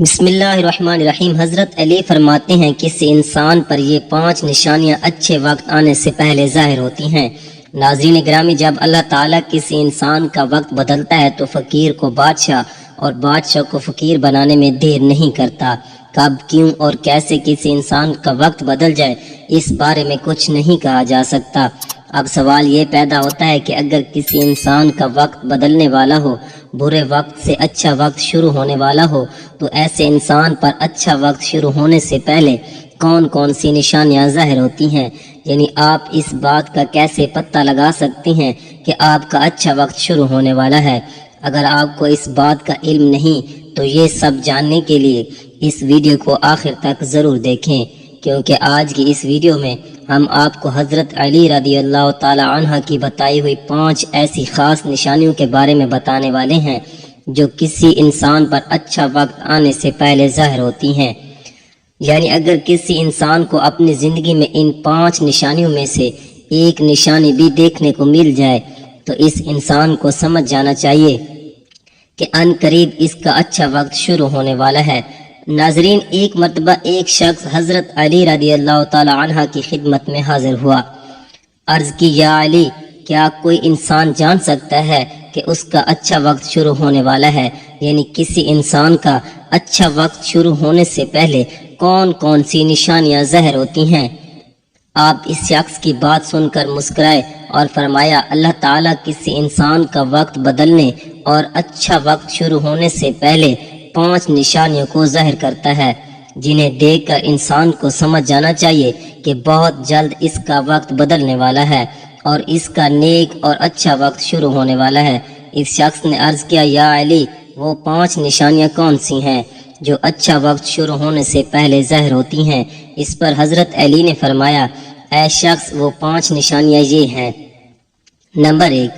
بسم اللہ الرحمن الرحیم۔ حضرت علی فرماتے ہیں کسی انسان پر یہ 5 نشانیاں اچھے وقت آنے سے پہلے ظاہر ہوتی ہیں۔ ناظرین گرامی، جب اللہ تعالیٰ کسی انسان کا وقت بدلتا ہے تو فقیر کو بادشاہ اور بادشاہ کو فقیر بنانے میں دیر نہیں کرتا۔ کب، کیوں اور کیسے کسی انسان کا وقت بدل جائے، اس بارے میں کچھ نہیں کہا جا سکتا۔ اب سوال یہ پیدا ہوتا ہے کہ اگر کسی انسان کا وقت بدلنے والا ہو، برے وقت سے اچھا وقت شروع ہونے والا ہو، تو ایسے انسان پر اچھا وقت شروع ہونے سے پہلے کون کون سی نشانیاں ظاہر ہوتی ہیں؟ یعنی آپ اس بات کا کیسے پتہ لگا سکتی ہیں کہ آپ کا اچھا وقت شروع ہونے والا ہے؟ اگر آپ کو اس بات کا علم نہیں تو یہ سب جاننے کے لیے اس ویڈیو کو آخر تک ضرور دیکھیں، کیونکہ آج کی اس ویڈیو میں ہم آپ کو حضرت علی رضی اللہ تعالی عنہ کی بتائی ہوئی 5 ایسی خاص نشانیوں کے بارے میں بتانے والے ہیں جو کسی انسان پر اچھا وقت آنے سے پہلے ظاہر ہوتی ہیں۔ یعنی اگر کسی انسان کو اپنی زندگی میں ان 5 نشانیوں میں سے ایک نشانی بھی دیکھنے کو مل جائے تو اس انسان کو سمجھ جانا چاہیے کہ ان قریب اس کا اچھا وقت شروع ہونے والا ہے۔ ناظرین، ایک مرتبہ ایک شخص حضرت علی رضی اللہ تعالی عنہ کی خدمت میں حاضر ہوا۔ عرض کی، یا علی، کیا کوئی انسان جان سکتا ہے کہ اس کا اچھا وقت شروع ہونے والا ہے؟ یعنی کسی انسان کا اچھا وقت شروع ہونے سے پہلے کون کون سی نشانیاں ظاہر ہوتی ہیں؟ آپ اس شخص کی بات سن کر مسکرائے اور فرمایا، اللہ تعالیٰ کسی انسان کا وقت بدلنے اور اچھا وقت شروع ہونے سے پہلے 5 نشانیوں کو ظاہر کرتا ہے، جنہیں دیکھ کر انسان کو سمجھ جانا چاہیے کہ بہت جلد اس کا وقت بدلنے والا ہے اور اس کا نیک اور اچھا وقت شروع ہونے والا ہے۔ اس شخص نے عرض کیا، یا علی، وہ 5 نشانیاں کون سی ہیں جو اچھا وقت شروع ہونے سے پہلے ظاہر ہوتی ہیں؟ اس پر حضرت علی نے فرمایا، اے شخص، وہ 5 نشانیاں یہ ہیں۔ نمبر 1،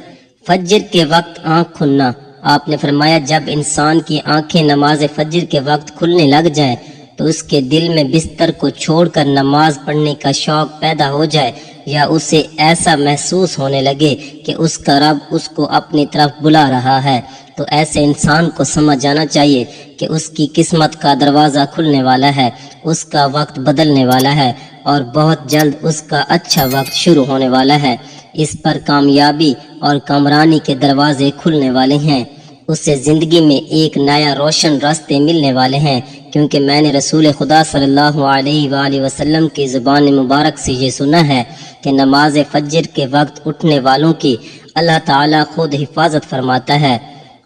فجر کے وقت آنکھ کھلنا۔ آپ نے فرمایا، جب انسان کی آنکھیں نماز فجر کے وقت کھلنے لگ جائیں تو اس کے دل میں بستر کو چھوڑ کر نماز پڑھنے کا شوق پیدا ہو جائے، یا اسے ایسا محسوس ہونے لگے کہ اس کا رب اس کو اپنی طرف بلا رہا ہے، تو ایسے انسان کو سمجھ جانا چاہیے کہ اس کی قسمت کا دروازہ کھلنے والا ہے، اس کا وقت بدلنے والا ہے اور بہت جلد اس کا اچھا وقت شروع ہونے والا ہے۔ اس پر کامیابی اور کامرانی کے دروازے کھلنے والے ہیں، اسے زندگی میں ایک نیا روشن راستے ملنے والے ہیں، کیونکہ میں نے رسول خدا صلی اللہ علیہ وآلہ وسلم کی زبان مبارک سے یہ سنا ہے کہ نماز فجر کے وقت اٹھنے والوں کی اللہ تعالیٰ خود حفاظت فرماتا ہے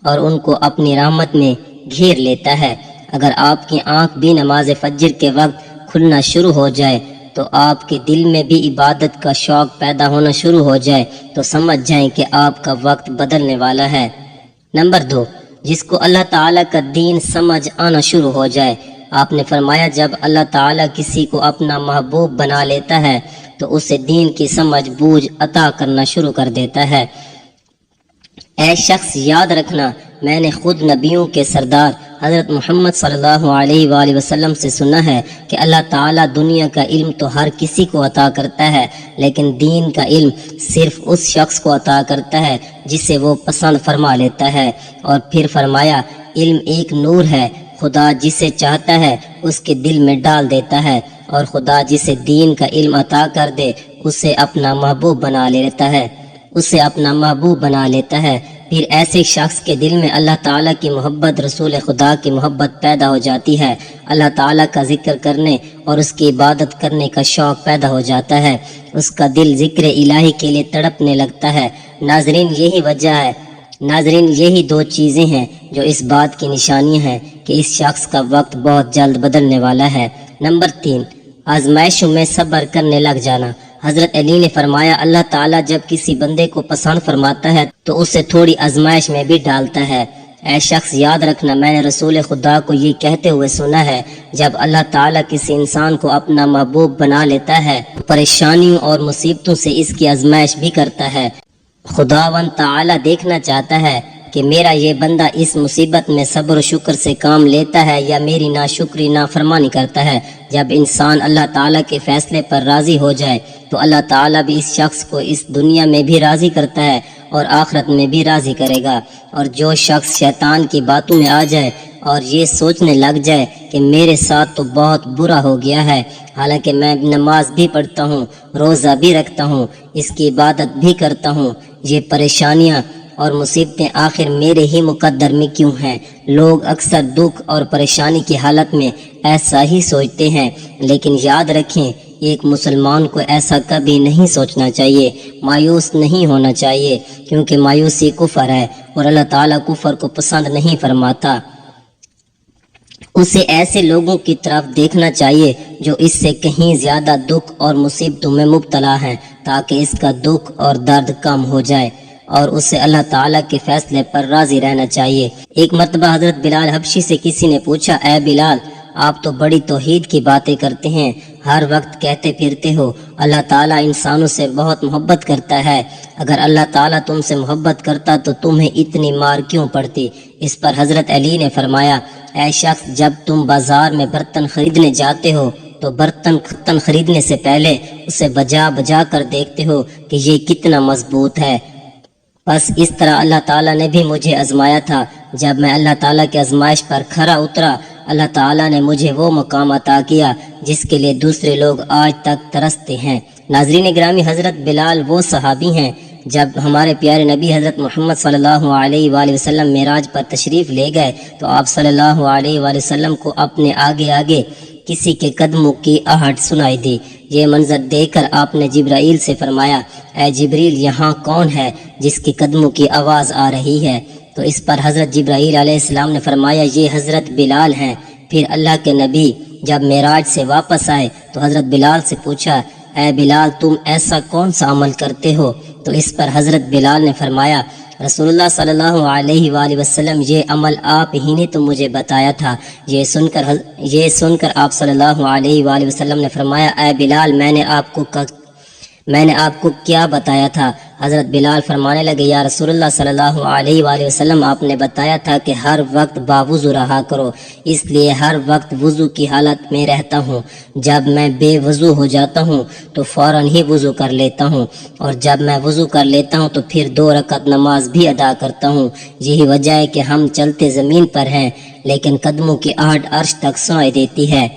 اور ان کو اپنی رحمت میں گھیر لیتا ہے۔ اگر آپ کی آنکھ بھی نماز فجر کے وقت کھلنا شروع ہو جائے تو آپ کے دل میں بھی عبادت کا شوق پیدا ہونا شروع ہو جائے تو سمجھ جائیں کہ آپ کا وقت بدلنے والا ہے۔ نمبر 2، جس کو اللہ تعالیٰ کا دین سمجھ آنا شروع ہو جائے۔ آپ نے فرمایا، جب اللہ تعالیٰ کسی کو اپنا محبوب بنا لیتا ہے تو اسے دین کی سمجھ بوجھ عطا کرنا شروع کر دیتا ہے۔ اے شخص، یاد رکھنا، میں نے خود نبیوں کے سردار حضرت محمد صلی اللہ علیہ وآلہ وسلم سے سنا ہے کہ اللہ تعالیٰ دنیا کا علم تو ہر کسی کو عطا کرتا ہے، لیکن دین کا علم صرف اس شخص کو عطا کرتا ہے جسے وہ پسند فرما لیتا ہے۔ اور پھر فرمایا، علم ایک نور ہے، خدا جسے چاہتا ہے اس کے دل میں ڈال دیتا ہے، اور خدا جسے دین کا علم عطا کر دے اسے اپنا محبوب بنا لیتا ہے۔ پھر ایسے شخص کے دل میں اللہ تعالیٰ کی محبت، رسول خدا کی محبت پیدا ہو جاتی ہے، اللہ تعالیٰ کا ذکر کرنے اور اس کی عبادت کرنے کا شوق پیدا ہو جاتا ہے، اس کا دل ذکر الہی کے لیے تڑپنے لگتا ہے۔ ناظرین، یہی 2 چیزیں ہیں جو اس بات کی نشانیاں ہیں کہ اس شخص کا وقت بہت جلد بدلنے والا ہے۔ نمبر 3، آزمائشوں میں صبر کرنے لگ جانا۔ حضرت علی نے فرمایا، اللہ تعالیٰ جب کسی بندے کو پسند فرماتا ہے تو اسے تھوڑی آزمائش میں بھی ڈالتا ہے۔ اے شخص، یاد رکھنا، میں نے رسول خدا کو یہ کہتے ہوئے سنا ہے، جب اللہ تعالیٰ کسی انسان کو اپنا محبوب بنا لیتا ہے پریشانیوں اور مصیبتوں سے اس کی آزمائش بھی کرتا ہے۔ خداوند تعالیٰ دیکھنا چاہتا ہے کہ میرا یہ بندہ اس مصیبت میں صبر و شکر سے کام لیتا ہے یا میری ناشکری نافرمانی کرتا ہے۔ جب انسان اللہ تعالیٰ کے فیصلے پر راضی ہو جائے تو اللہ تعالیٰ بھی اس شخص کو اس دنیا میں بھی راضی کرتا ہے اور آخرت میں بھی راضی کرے گا۔ اور جو شخص شیطان کی باتوں میں آ جائے اور یہ سوچنے لگ جائے کہ میرے ساتھ تو بہت برا ہو گیا ہے، حالانکہ میں نماز بھی پڑھتا ہوں، روزہ بھی رکھتا ہوں، اس کی عبادت بھی کرتا ہوں، یہ پریشانیاں اور مصیبتیں آخر میرے ہی مقدر میں کیوں ہیں؟ لوگ اکثر دکھ اور پریشانی کی حالت میں ایسا ہی سوچتے ہیں، لیکن یاد رکھیں ایک مسلمان کو ایسا کبھی نہیں سوچنا چاہیے، مایوس نہیں ہونا چاہیے، کیونکہ مایوسی کفر ہے اور اللہ تعالیٰ کفر کو پسند نہیں فرماتا۔ اسے ایسے لوگوں کی طرف دیکھنا چاہیے جو اس سے کہیں زیادہ دکھ اور مصیبتوں میں مبتلا ہیں، تاکہ اس کا دکھ اور درد کم ہو جائے اور اسے اللہ تعالیٰ کے فیصلے پر راضی رہنا چاہیے۔ ایک مرتبہ حضرت بلال حبشی سے کسی نے پوچھا، اے بلال، آپ تو بڑی توحید کی باتیں کرتے ہیں، ہر وقت کہتے پھرتے ہو اللہ تعالیٰ انسانوں سے بہت محبت کرتا ہے، اگر اللہ تعالیٰ تم سے محبت کرتا تو تمہیں اتنی مار کیوں پڑتی؟ اس پر حضرت علی نے فرمایا، اے شخص، جب تم بازار میں برتن خریدنے جاتے ہو تو برتن خریدنے سے پہلے اسے بجا کر دیکھتے ہو کہ یہ کتنا مضبوط ہے۔ بس اس طرح اللہ تعالیٰ نے بھی مجھے آزمایا تھا، جب میں اللہ تعالیٰ کی آزمائش پر کھرا اترا، اللہ تعالیٰ نے مجھے وہ مقام عطا کیا جس کے لیے دوسرے لوگ آج تک ترستے ہیں۔ ناظرین گرامی، حضرت بلال وہ صحابی ہیں جب ہمارے پیارے نبی حضرت محمد صلی اللہ علیہ وآلہ وسلم معراج پر تشریف لے گئے تو آپ صلی اللہ علیہ وآلہ وسلم کو اپنے آگے آگے کسی کے قدموں کی آہٹ سنائی دی۔ یہ منظر دیکھ کر آپ نے جبرائیل سے فرمایا، اے جبریل، یہاں کون ہے جس کے قدموں کی آواز آ رہی ہے؟ تو اس پر حضرت جبرائیل علیہ السلام نے فرمایا، یہ حضرت بلال ہیں۔ پھر اللہ کے نبی جب معراج سے واپس آئے تو حضرت بلال سے پوچھا، اے بلال، تم ایسا کون سا عمل کرتے ہو؟ تو اس پر حضرت بلال نے فرمایا، رسول اللہ صلی اللہ علیہ وآلہ وسلم، یہ عمل آپ ہی نے تو مجھے بتایا تھا۔ یہ سن کر آپ صلی اللہ علیہ وآلہ وسلم نے فرمایا، اے بلال، میں نے آپ کو کیا بتایا تھا؟ حضرت بلال فرمانے لگے، یا رسول اللہ صلی اللہ علیہ وآلہ وسلم، آپ نے بتایا تھا کہ ہر وقت باوضو رہا کرو، اس لیے ہر وقت وضو کی حالت میں رہتا ہوں۔ جب میں بے وضو ہو جاتا ہوں تو فوراً ہی وضو کر لیتا ہوں، اور جب میں وضو کر لیتا ہوں تو پھر 2 رکعت نماز بھی ادا کرتا ہوں۔ یہی وجہ ہے کہ ہم چلتے زمین پر ہیں لیکن قدموں کی آہٹ عرش تک سنائی دیتی ہے۔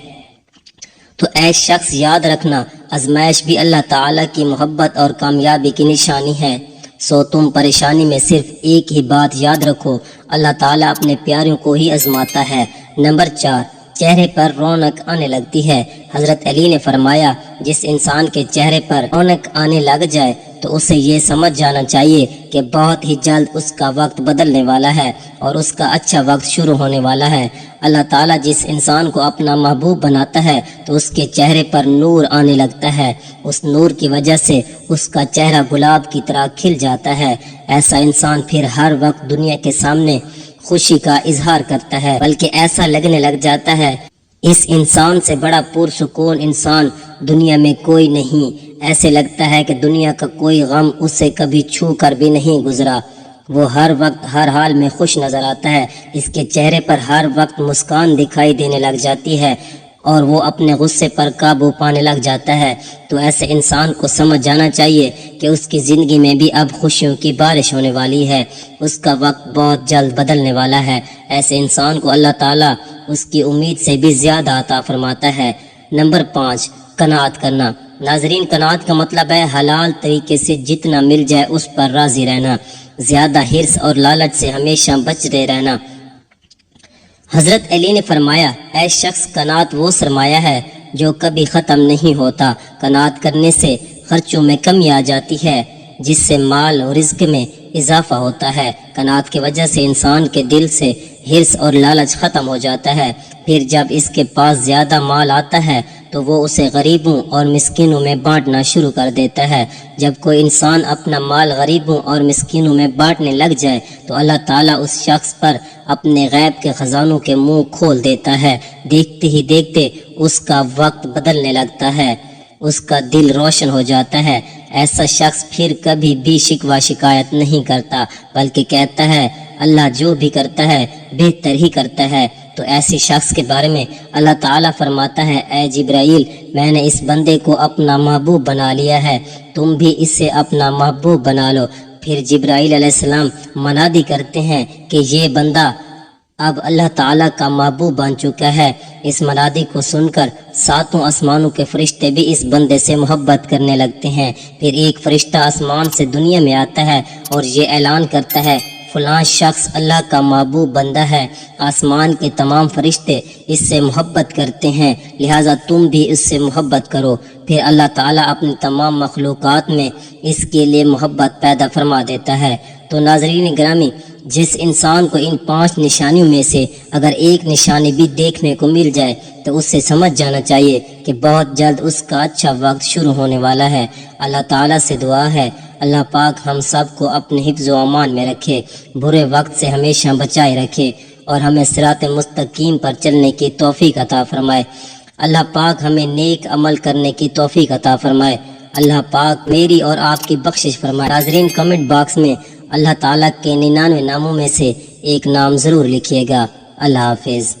تو اے شخص، یاد رکھنا، آزمائش بھی اللہ تعالیٰ کی محبت اور کامیابی کی نشانی ہے۔ سو تم پریشانی میں صرف ایک ہی بات یاد رکھو، اللہ تعالیٰ اپنے پیاروں کو ہی آزماتا ہے۔ نمبر 4، چہرے پر رونق آنے لگتی ہے۔ حضرت علی نے فرمایا، جس انسان کے چہرے پر رونق آنے لگ جائے تو اسے یہ سمجھ جانا چاہیے کہ بہت ہی جلد اس کا وقت بدلنے والا ہے اور اس کا اچھا وقت شروع ہونے والا ہے۔ اللہ تعالیٰ جس انسان کو اپنا محبوب بناتا ہے تو اس کے چہرے پر نور آنے لگتا ہے، اس نور کی وجہ سے اس کا چہرہ گلاب کی طرح کھل جاتا ہے۔ ایسا انسان پھر ہر وقت دنیا کے سامنے خوشی کا اظہار کرتا ہے، بلکہ ایسا لگنے لگ جاتا ہے اس انسان سے بڑا پرسکون انسان دنیا میں کوئی نہیں۔ ایسے لگتا ہے کہ دنیا کا کوئی غم اسے کبھی چھو کر بھی نہیں گزرا۔ وہ ہر وقت ہر حال میں خوش نظر آتا ہے، اس کے چہرے پر ہر وقت مسکان دکھائی دینے لگ جاتی ہے اور وہ اپنے غصے پر قابو پانے لگ جاتا ہے۔ تو ایسے انسان کو سمجھ جانا چاہیے کہ اس کی زندگی میں بھی اب خوشیوں کی بارش ہونے والی ہے، اس کا وقت بہت جلد بدلنے والا ہے۔ ایسے انسان کو اللہ تعالیٰ اس کی امید سے بھی زیادہ عطا فرماتا ہے۔ نمبر 5، قناعت کرنا۔ ناظرین، قناعت کا مطلب ہے حلال طریقے سے جتنا مل جائے اس پر راضی رہنا، زیادہ حرص اور لالچ سے ہمیشہ بچتے رہنا۔ حضرت علی نے فرمایا، اے شخص، قناعت وہ سرمایہ ہے جو کبھی ختم نہیں ہوتا۔ قناعت کرنے سے خرچوں میں کمی آ جاتی ہے، جس سے مال اور رزق میں اضافہ ہوتا ہے۔ قناعت کی وجہ سے انسان کے دل سے حرص اور لالچ ختم ہو جاتا ہے۔ پھر جب اس کے پاس زیادہ مال آتا ہے تو وہ اسے غریبوں اور مسکینوں میں بانٹنا شروع کر دیتا ہے۔ جب کوئی انسان اپنا مال غریبوں اور مسکینوں میں بانٹنے لگ جائے تو اللہ تعالیٰ اس شخص پر اپنے غیب کے خزانوں کے منہ کھول دیتا ہے۔ دیکھتے ہی دیکھتے اس کا وقت بدلنے لگتا ہے، اس کا دل روشن ہو جاتا ہے۔ ایسا شخص پھر کبھی بھی شکوہ شکایت نہیں کرتا، بلکہ کہتا ہے اللہ جو بھی کرتا ہے بہتر ہی کرتا ہے۔ تو ایسے شخص کے بارے میں اللہ تعالیٰ فرماتا ہے، اے جبرائیل، میں نے اس بندے کو اپنا محبوب بنا لیا ہے، تم بھی اسے اپنا محبوب بنا لو۔ پھر جبرائیل علیہ السلام منادی کرتے ہیں کہ یہ بندہ اب اللہ تعالیٰ کا محبوب بن چکا ہے۔ اس منادی کو سن کر ساتوں آسمانوں کے فرشتے بھی اس بندے سے محبت کرنے لگتے ہیں۔ پھر ایک فرشتہ آسمان سے دنیا میں آتا ہے اور یہ اعلان کرتا ہے فلاں شخص اللہ کا محبوب بندہ ہے، آسمان کے تمام فرشتے اس سے محبت کرتے ہیں، لہٰذا تم بھی اس سے محبت کرو۔ پھر اللہ تعالیٰ اپنی تمام مخلوقات میں اس کے لیے محبت پیدا فرما دیتا ہے۔ تو ناظرین گرامی، جس انسان کو ان 5 نشانیوں میں سے اگر ایک نشانی بھی دیکھنے کو مل جائے تو اس سے سمجھ جانا چاہیے کہ بہت جلد اس کا اچھا وقت شروع ہونے والا ہے۔ اللہ تعالیٰ سے دعا ہے اللہ پاک ہم سب کو اپنے حفظ و امان میں رکھے، برے وقت سے ہمیشہ بچائے رکھے اور ہمیں صراط مستقیم پر چلنے کی توفیق عطا فرمائے۔ اللہ پاک ہمیں نیک عمل کرنے کی توفیق عطا فرمائے۔ اللہ پاک میری اور آپ کی بخشش فرمائے۔ ناظرین کمنٹ باکس میں اللہ تعالیٰ کے 99 ناموں میں سے ایک نام ضرور لکھیے گا۔ اللہ حافظ۔